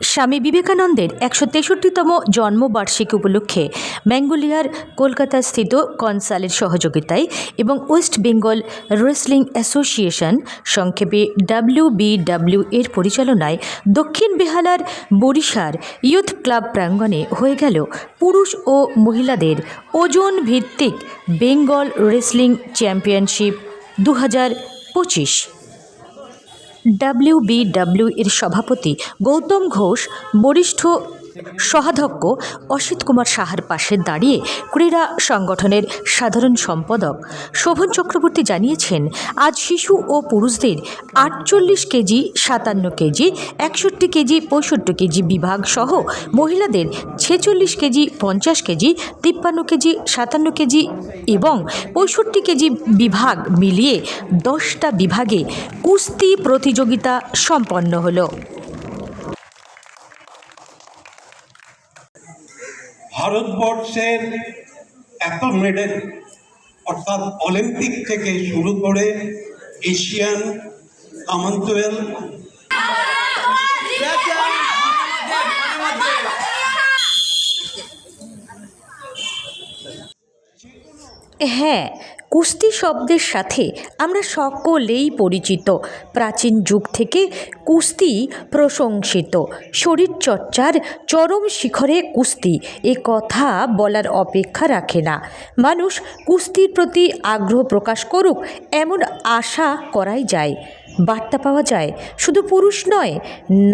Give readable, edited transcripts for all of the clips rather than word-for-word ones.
স্বামী বিবেকানন্দের ১৬৩তম জন্মবার্ষিকী উপলক্ষে ম্যাঙ্গোলিয়ার কলকাতাস্থিত কনসালের সহযোগিতায় এবং ওয়েস্ট বেঙ্গল রেসলিং অ্যাসোসিয়েশন সংক্ষেপে WBW এর পরিচালনায় দক্ষিণ বেহালার বরিশার ইয়ুথ ক্লাব প্রাঙ্গণে হয়ে গেল পুরুষ ও মহিলাদের ওজন ভিত্তিক বেঙ্গল রেসলিং চ্যাম্পিয়নশিপ 2025। WBW এর সভাপতি গৌতম ঘোষ বরিষ্ঠ সহাধ্যক্ষ অসিত কুমার সাহার পাশে দাঁড়িয়ে ক্রীড়া সংগঠনের সাধারণ সম্পাদক শোভন চক্রবর্তী জানিয়েছেন, আজ শিশু ও পুরুষদের 48 কেজি, 57 কেজি, 61 কেজি, 65 কেজি বিভাগ সহ মহিলাদের 46 কেজি, 50 কেজি, 53 কেজি, 57 কেজি এবং 65 কেজি বিভাগ মিলিয়ে 10টা বিভাগে কুস্তি প্রতিযোগিতা সম্পন্ন হলো। ভারতবর্ষের এত মেডেল অর্থাৎ অলিম্পিক থেকে শুরু করে এশিয়ান, কমনওয়েলথ, হ্যাঁ, কুস্তি শব্দের সাথে আমরা সকলেই পরিচিত। প্রাচীন যুগ থেকে কুস্তি প্রশংসিত। শরীরচর্চার চরম শিখরে কুস্তি, এ কথা বলার অপেক্ষা রাখে না। মানুষ কুস্তির প্রতি আগ্রহ প্রকাশ করুক এমন আশা করাই যায়। বার্তা পাওয়া যায় শুধু পুরুষ নয়,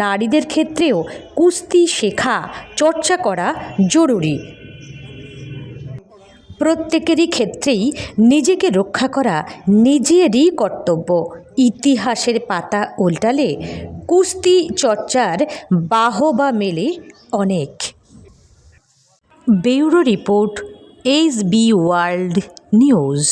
নারীদের ক্ষেত্রেও কুস্তি শেখা, চর্চা করা জরুরি। প্রত্যেকেরই ক্ষেত্রেই নিজেকে রক্ষা করা নিজেরই কর্তব্য। ইতিহাসের পাতা উল্টালে কুস্তি চর্চার বাহবা মেলে অনেক। Bureau report, SB world news.